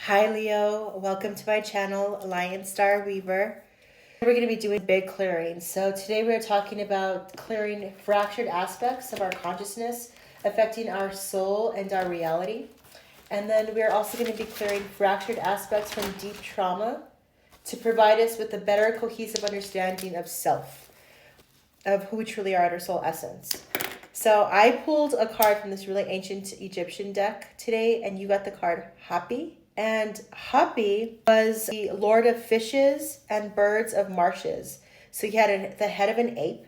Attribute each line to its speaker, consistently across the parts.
Speaker 1: Hi Leo, welcome to my channel, Lion Star Weaver. We're going to be doing big clearing. So today we're talking about clearing fractured aspects of our consciousness affecting our soul and our reality. And then we're also going to be clearing fractured aspects from deep trauma to provide us with a better cohesive understanding of self, of who we truly are at our soul essence. So I pulled a card from this really ancient Egyptian deck today, and you got the card Hapi. And Hapi was the lord of fishes and birds of marshes. So he had the head of an ape.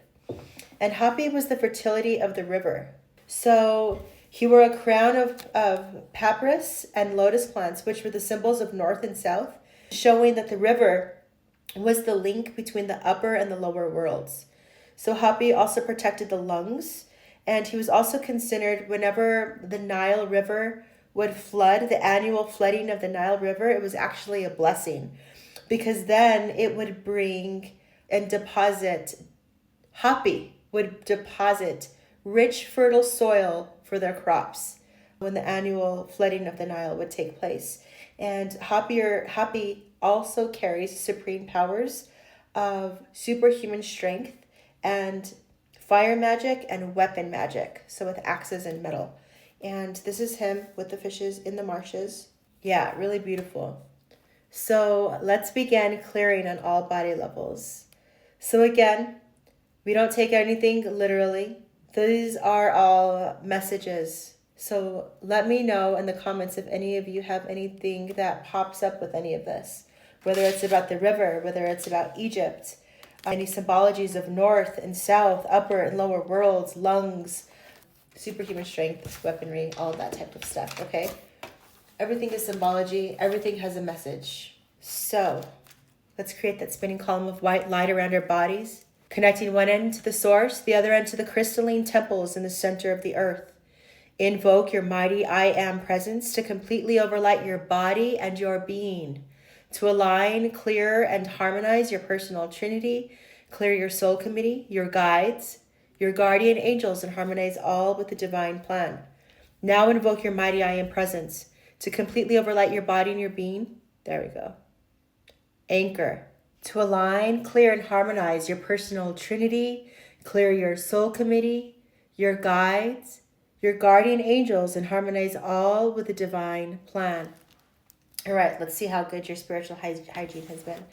Speaker 1: And Hapi was the fertility of the river. So he wore a crown of papyrus and lotus plants, which were the symbols of north and south, showing that the river was the link between the upper and the lower worlds. So Hapi also protected the lungs. And he was also considered, whenever the Nile River would flood, the annual flooding of the Nile River, it was actually a blessing, because then it would bring and deposit, Hapi would deposit rich, fertile soil for their crops when the annual flooding of the Nile would take place. And Hapi also carries supreme powers of superhuman strength and fire magic and weapon magic, so with axes and metal. And this is him with the fishes in the marshes. Yeah, really beautiful. So let's begin clearing on all body levels. So again, we don't take anything literally. These are all messages. So let me know in the comments if any of you have anything that pops up with any of this, whether it's about the river, whether it's about Egypt, any symbologies of north and south, upper and lower worlds, lungs, superhuman strength, weaponry, all of that type of stuff, okay? Everything is symbology. Everything has a message. So let's create that spinning column of white light around our bodies, connecting one end to the source, the other end to the crystalline temples in the center of the earth. Invoke your mighty I Am presence to completely overlight your body and your being, to align, clear, and harmonize your personal trinity, clear your soul committee, your guides, your guardian angels, and harmonize all with the divine plan. Now invoke your mighty I Am presence to completely overlight your body and your being. There we go. Anchor, to align, clear, and harmonize your personal trinity, clear your soul committee, your guides, your guardian angels, and harmonize all with the divine plan. All right, let's see how good your spiritual hygiene has been.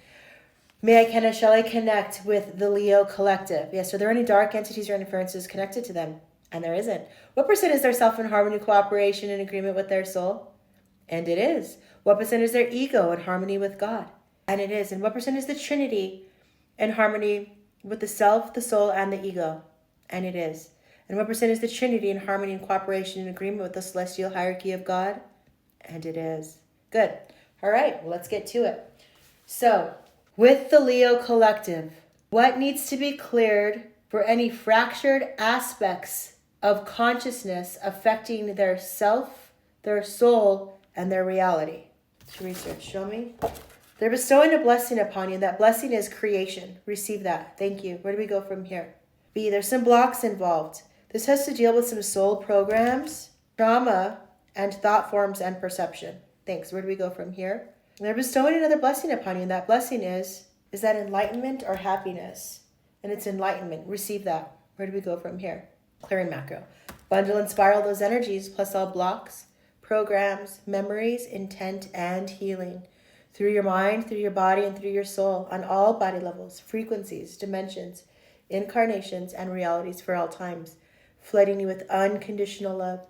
Speaker 1: Shall I connect with the Leo collective? Yes, are there any dark entities or interferences connected to them? And there isn't. What percent is their self in harmony, cooperation, and agreement with their soul? And it is. What percent is their ego in harmony with God? And it is. And what percent is the Trinity in harmony with the self, the soul, and the ego? And it is. And what percent is the Trinity in harmony and cooperation and agreement with the celestial hierarchy of God? And it is. Good. All right, well, let's get to it. So, with the Leo collective, what needs to be cleared for any fractured aspects of consciousness affecting their self, their soul, and their reality? To research, show me. They're bestowing a blessing upon you. That blessing is creation. Receive that. Thank you. Where do we go from here? B, there's some blocks involved. This has to deal with some soul programs, trauma, and thought forms and perception. Thanks. Where do we go from here? They're bestowing another blessing upon you. And that blessing is that enlightenment or happiness? And it's enlightenment. Receive that. Where do we go from here? Clearing macro. Bundle and spiral those energies plus all blocks, programs, memories, intent, and healing. Through your mind, through your body, and through your soul, on all body levels, frequencies, dimensions, incarnations, and realities for all times, flooding you with unconditional love,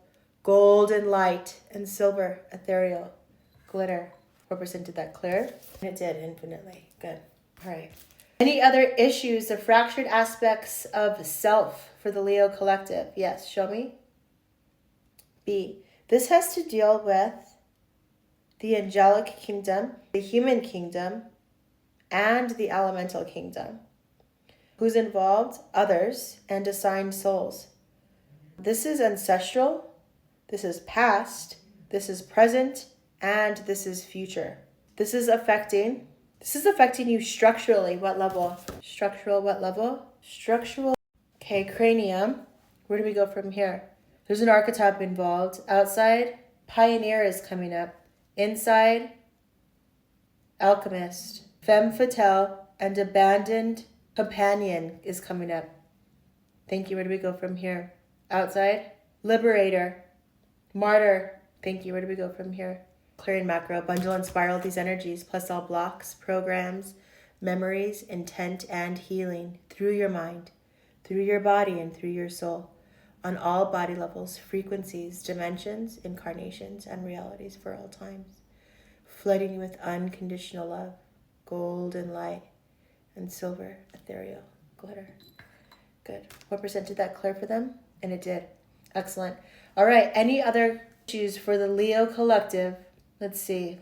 Speaker 1: golden light, and silver, ethereal, glitter. What percent did that clear? It did, infinitely. Good. All right. Any other issues of fractured aspects of self for the Leo collective? Yes, show me. B. This has to deal with the angelic kingdom, the human kingdom, and the elemental kingdom. Who's involved? Others and assigned souls. This is ancestral, this is past, this is present, and this is future. This is affecting you structurally. What level? Structural, what level? Structural. Okay, cranium. Where do we go from here? There's an archetype involved. Outside, pioneer is coming up. Inside, alchemist, femme fatale, and abandoned companion is coming up. Thank you. Where do we go from here? Outside, liberator, martyr. Thank you. Where do we go from here? Clearing macro, bundle and spiral these energies, plus all blocks, programs, memories, intent, and healing through your mind, through your body, and through your soul, on all body levels, frequencies, dimensions, incarnations, and realities for all times, flooding you with unconditional love, golden light, and silver, ethereal glitter. Good. What percent did that clear for them? And it did. Excellent. All right. Any other issues for the Leo collective? Let's see.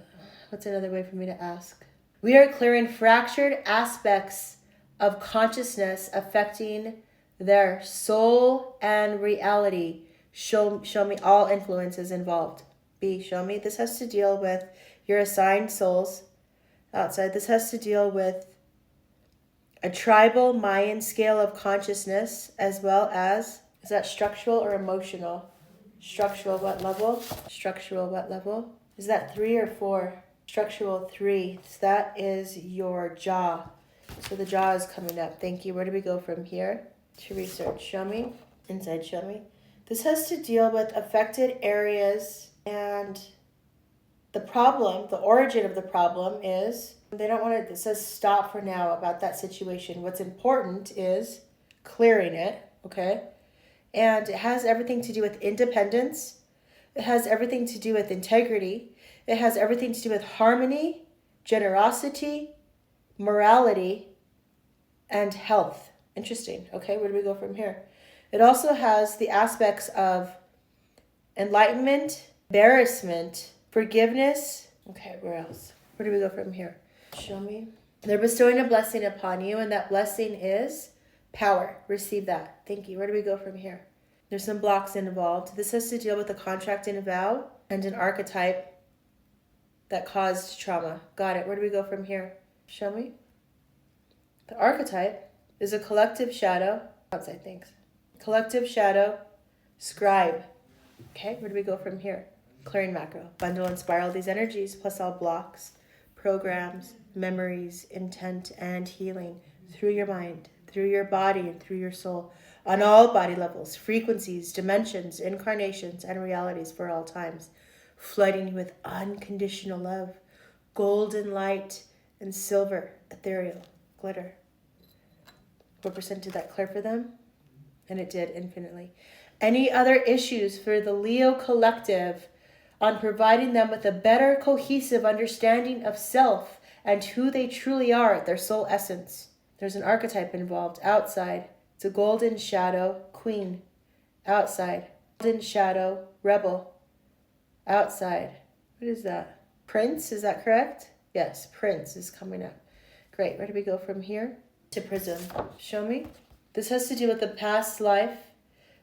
Speaker 1: What's another way for me to ask? We are clearing fractured aspects of consciousness affecting their soul and reality. Show me all influences involved. B, show me. This has to deal with your assigned souls outside. This has to deal with a tribal Mayan scale of consciousness, as well as, is that structural or emotional? Structural what level? Structural what level? Is that 3 or 4? Structural 3. So that is your jaw. So the jaw is coming up. Thank you. Where do we go from here? To research. Show me. Inside, show me. This has to deal with affected areas, and the problem, the origin of the problem is they don't want to, it says stop for now about that situation. What's important is clearing it, okay? And it has everything to do with independence. It has everything to do with integrity. It has everything to do with harmony, generosity, morality, and health. Interesting. Okay, where do we go from here? It also has the aspects of enlightenment, embarrassment, forgiveness. Okay, where else? Where do we go from here? Show me. They're bestowing a blessing upon you, and that blessing is power. Receive that. Thank you. Where do we go from here? There's some blocks involved. This has to deal with a contract and a vow and an archetype that caused trauma. Got it. Where do we go from here? Show me. The archetype is a collective shadow. Outside things. Collective shadow. Scribe. Okay, where do we go from here? Clearing macro. Bundle and spiral these energies, plus all blocks, programs, memories, intent, and healing through your mind, through your body, and through your soul, on all body levels, frequencies, dimensions, incarnations, and realities for all times, flooding you with unconditional love, golden light, and silver, ethereal glitter. What percent did that clear for them? And it did infinitely. Any other issues for the Leo collective on providing them with a better cohesive understanding of self and who they truly are, their soul essence? There's an archetype involved. Outside, it's a golden shadow, queen. Outside, golden shadow, rebel. Outside, what is that? Prince, is that correct? Yes, Prince is coming up. Great, where do we go from here? To prism. Show me. This has to do with the past life.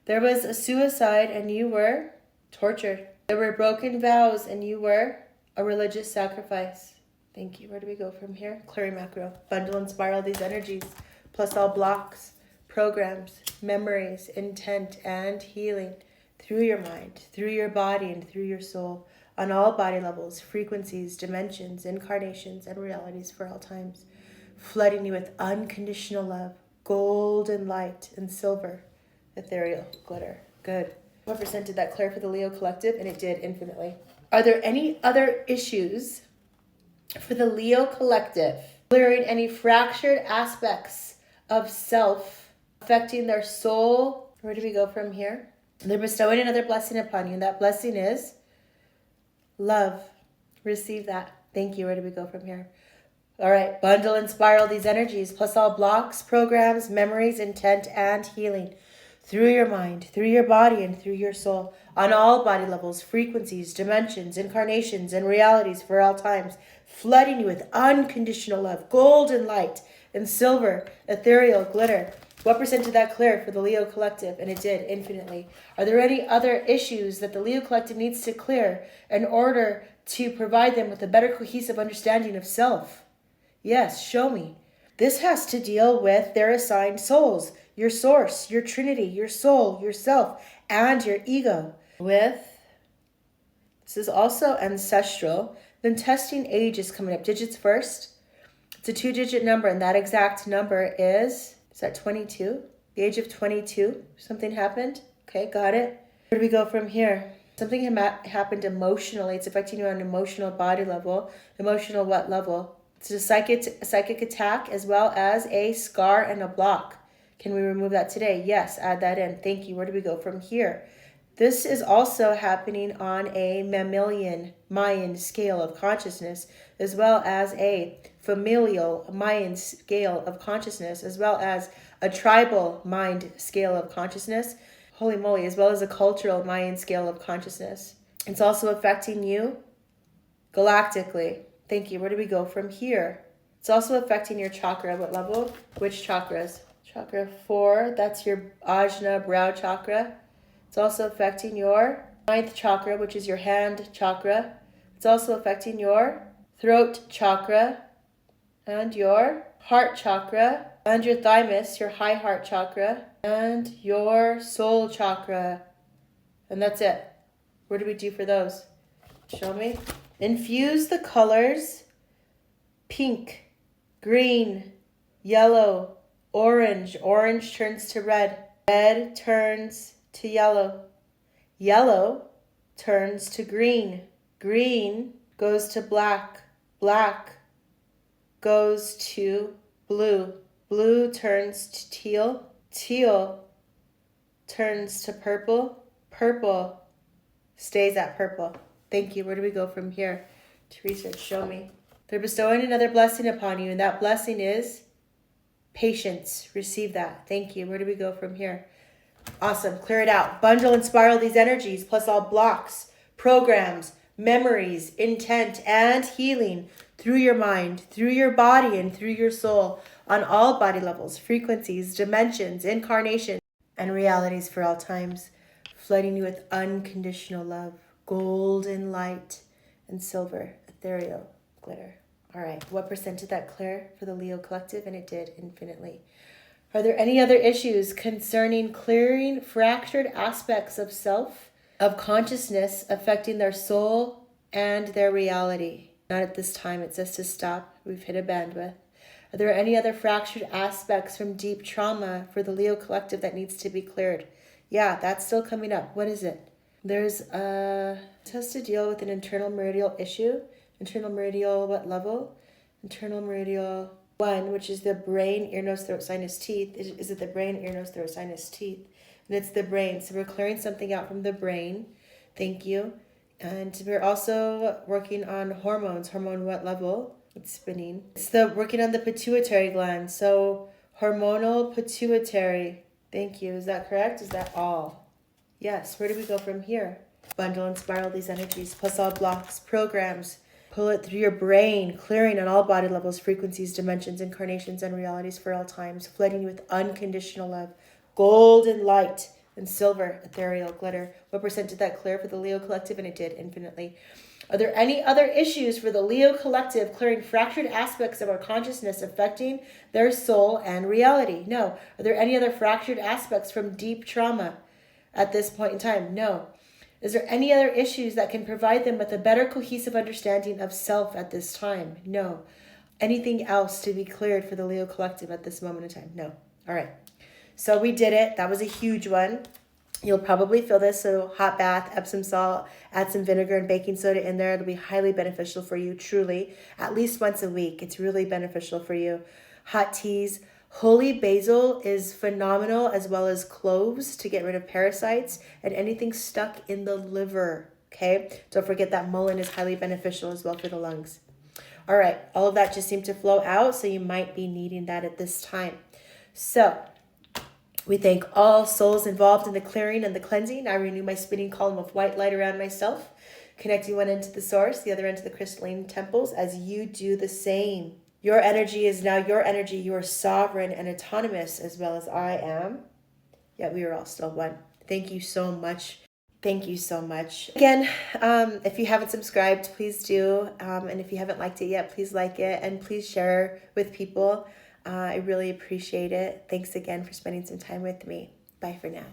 Speaker 1: There was a suicide and you were tortured. There were broken vows and you were a religious sacrifice. Thank you. Where do we go from here? Clearing macro. Bundle and spiral these energies, plus all blocks, programs, memories, intent, and healing through your mind, through your body, and through your soul, on all body levels, frequencies, dimensions, incarnations, and realities for all times, flooding you with unconditional love, golden light, and silver, ethereal glitter. Good. What percent did that clear for the Leo collective? And it did infinitely. Are there any other issues for the Leo collective? Clearing any fractured aspects of self affecting their soul? Where do we go from here? They're bestowing another blessing upon you. And that blessing is love. Receive that. Thank you. Where do we go from here? All right. Bundle and spiral these energies, plus all blocks, programs, memories, intent, and healing through your mind, through your body, and through your soul, on all body levels, frequencies, dimensions, incarnations, and realities for all times, flooding you with unconditional love, golden light, and silver, ethereal glitter. What percent did that clear for the Leo collective? And it did infinitely. Are there any other issues that the Leo collective needs to clear in order to provide them with a better cohesive understanding of self? Yes, show me. This has to deal with their assigned souls, your source, your trinity, your soul, yourself, and your ego. With This is also ancestral. Then testing age is coming up. Digits first. It's a 2-digit number, and that exact number is that 22? The age of 22. Something happened. Okay, got it. Where do we go from here? Something happened emotionally. It's affecting you on an emotional body level. Emotional what level? It's a psychic attack as well as a scar and a block. Can we remove that today? Yes, add that in. Thank you. Where do we go from here? This is also happening on a mammalian Mayan scale of consciousness, as well as a familial Mayan scale of consciousness, as well as a tribal mind scale of consciousness. Holy moly, as well as a cultural Mayan scale of consciousness. It's also affecting you galactically. Thank you. Where do we go from here? It's also affecting your chakra. What level? Which chakras? Chakra 4, that's your Ajna brow chakra. It's also affecting your 9th chakra, which is your hand chakra. It's also affecting your throat chakra and your heart chakra and your thymus, your high heart chakra, and your soul chakra. And that's it. What do we do for those? Show me. Infuse the colors pink, green, yellow, orange. Orange turns to red. Red turns to yellow. Yellow turns to green. Green goes to black. Black goes to blue. Blue turns to teal. Teal turns to purple. Purple stays at purple. Thank you. Where do we go from here? To research, show me. They're bestowing another blessing upon you, and that blessing is patience. Receive that. Thank you. Where do we go from here? Awesome. Clear it out. Bundle and spiral these energies, plus all blocks, programs, memories, intent, and healing through your mind, through your body, and through your soul on all body levels, frequencies, dimensions, incarnations, and realities for all times, flooding you with unconditional love, golden light, and silver, ethereal glitter. All right. What percent did that clear for the Leo Collective? And it did infinitely. Are there any other issues concerning clearing fractured aspects of self, of consciousness affecting their soul and their reality? Not at this time. It says to stop. We've hit a bandwidth. Are there any other fractured aspects from deep trauma for the Leo Collective that needs to be cleared? Yeah, that's still coming up. What is it? There's it has to deal with an internal meridial issue. Internal meridial, what level? Internal meridial 1, which is the brain, ear, nose, throat, sinus, teeth. Is it the brain, ear, nose, throat, sinus, teeth? And it's the brain. So we're clearing something out from the brain. Thank you. And we're also working on hormones. Hormone what level? It's spinning. It's working on the pituitary gland. So hormonal pituitary. Thank you. Is that correct? Is that all? Yes. Where do we go from here? Bundle and spiral these energies, plus all blocks, programs. Pull it through your brain, clearing on all body levels, frequencies, dimensions, incarnations, and realities for all times, flooding you with unconditional love, golden light, and silver, ethereal glitter. What percent did that clear for the Leo Collective? And it did infinitely. Are there any other issues for the Leo Collective clearing fractured aspects of our consciousness affecting their soul and reality? No. Are there any other fractured aspects from deep trauma at this point in time? No. Is there any other issues that can provide them with a better cohesive understanding of self at this time? No. Anything else to be cleared for the Leo Collective at this moment in time? No. All right. So we did it. That was a huge one. You'll probably feel this. So hot bath, Epsom salt, add some vinegar and baking soda in there. It'll be highly beneficial for you, truly. At least once a week. It's really beneficial for you. Hot teas. Holy basil is phenomenal, as well as cloves to get rid of parasites and anything stuck in the liver. Okay? Don't forget that mullein is highly beneficial as well for the lungs. All right. All of that just seemed to flow out, so you might be needing that at this time. So we thank all souls involved in the clearing and the cleansing. I renew my spinning column of white light around myself, connecting one end to the source, the other end to the crystalline temples, as you do the same. Your energy is now your energy. You are sovereign and autonomous, as well as I am. Yet we are all still one. Thank you so much. Thank you so much. Again, if you haven't subscribed, please do. And if you haven't liked it yet, please like it. And please share with people. I really appreciate it. Thanks again for spending some time with me. Bye for now.